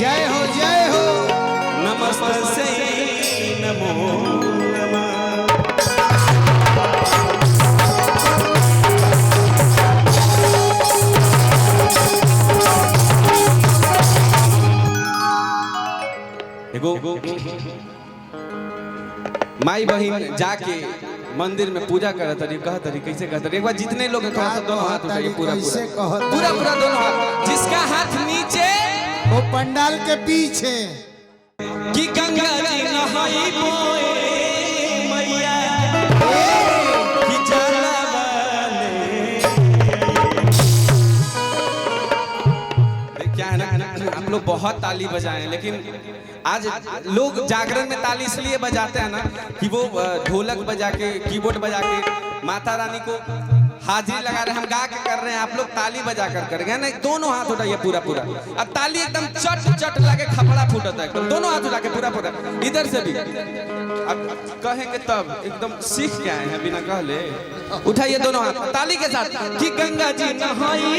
जय हो जय हो। नमस्ते नमो नमः। माई बहन जाके मंदिर में पूजा करत रही, कहत रही, कैसे कहत रही? एक बार जितने लोग हैं थोड़ा सा दोनों हाथ उठाइए, पूरा पूरा पूरा दोनों हाथ। जिसका हाथ नीचे वो पंडाल के पीछे कि गंगा जी नहाई बोए मैया कि जाला वाले। क्या है ना, हम लोग बहुत ताली बजाएं, लेकिन आज लोग जागरण में ताली इसलिए बजाते हैं ना कि वो ढोलक बजा के, कीबोर्ड बजा के माता रानी को हाजिरी लगा रहे हैं, हम गा के कर रहे हैं, आप लोग ताली बजा कर गए ना। दोनों हाथ उठाइए पूरा पूरा। अब ताली एकदम चट चट लगे, खपड़ा फूटता है एकदम। दोनों हाथ उठा के पूरा पूरा, इधर से भी। अब कहेंगे तब एकदम सीख के आए हैं, बिना कहले उठाइए दोनों हाथ ताली के साथ कि गंगा जी नहाई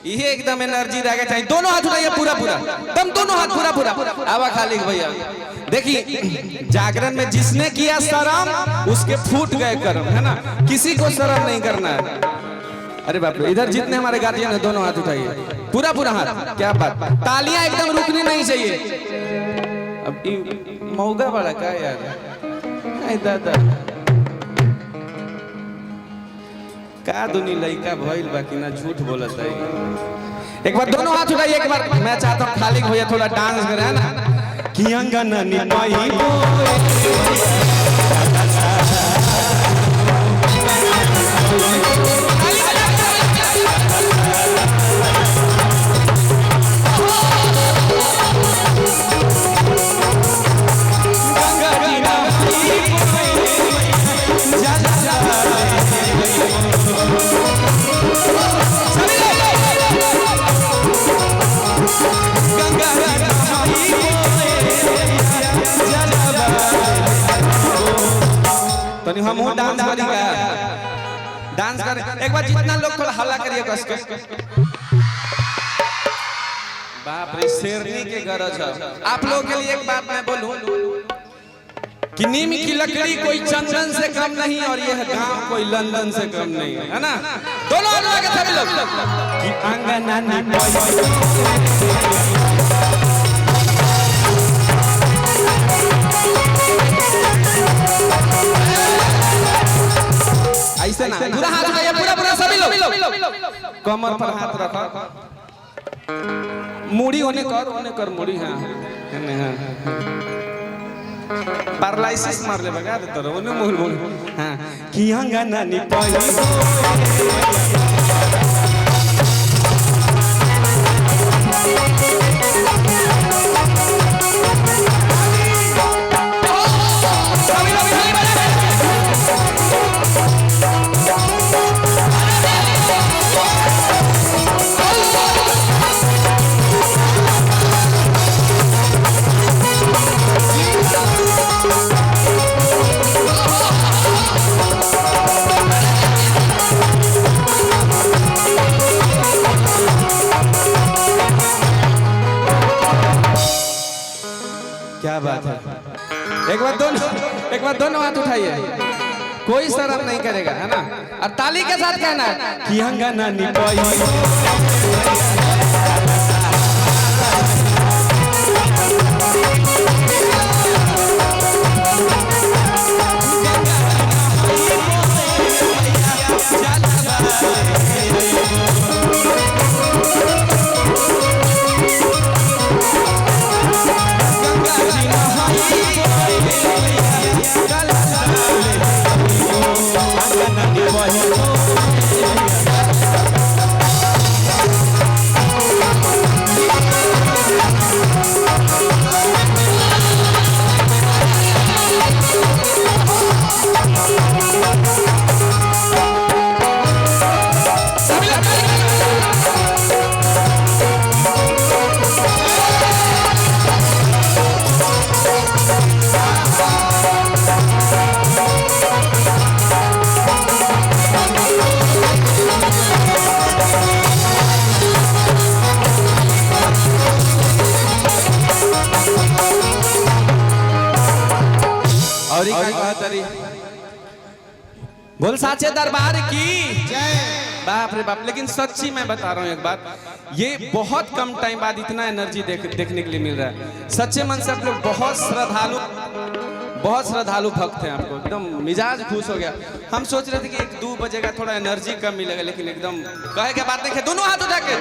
ये एकदम एनर्जी रहेगा चाहिए। दोनों हाथ उठाइए पूरा पूरा, दम दोनों हाथ पूरा पूरा। आवा खाली भैया देखिए, जागरण में जिसने किया शर्म उसके फूट गए कर्म, है ना। किसी को शर्म नहीं करना है। अरे बाप रे, इधर जितने हमारे गार्जियन है दोनों हाथ उठाइए पूरा पूरा हाथ। क्या बात, तालियां एकदम रुकनी नहीं चाहिए। अब मौगा वाला का यार दादा का दुनी लइका भइल बाकी ना झूठ बोलत है। एक बार दोनों हाथ उठाइए। एक बार मैं चाहता हूँ खाली भैया थोड़ा डांस करे, है ना कि अंगना निपाई तो हम डांस करेंगे, डांस कर। एक बार जितना लोग थोड़ा हल्ला करिए कस के। बाप रे, शेरनी के गरज है। आप लोगों के लिए एक बात मैं बोलूं कि नीम की लकड़ी कोई चंदन से कम नहीं, और यह गांव कोई लंदन से कम नहीं है, है ना। दोनों लोग के सभी लोग कि अंगना ऐसे ना, पूरा हाथ उठाइए पूरा पूरा सभी लोग। कमर पर हाथ रखो, मुड़ी होने कर मुड़ी। हाँ पैरालिसिस मार ले बगा दे तोरो ओने मुड़ मुड़। हां कि अंगना निपाई क्या बात है। एक बार दोनों हाथ उठाइए, कोई शर्म नहीं करेगा, है ना। और ताली के साथ कहना है कि अंगना निपाई और कहा तरी बोल साचे दरबार की जय। बाप रे बाप। लेकिन सच्ची मैं बता रहा हूँ एक बात, ये बहुत कम टाइम बाद इतना एनर्जी देखने के लिए मिल रहा है। सच्चे मन से आप लोग बहुत श्रद्धालु भक्त हैं। आपको एकदम मिजाज खुश हो गया। हम सोच रहे थे कि 1-2 बजे का थोड़ा एनर्जी कम मिलेगा, लेकिन एकदम कहे के बात नहीं है। दोनों हाथ उठा के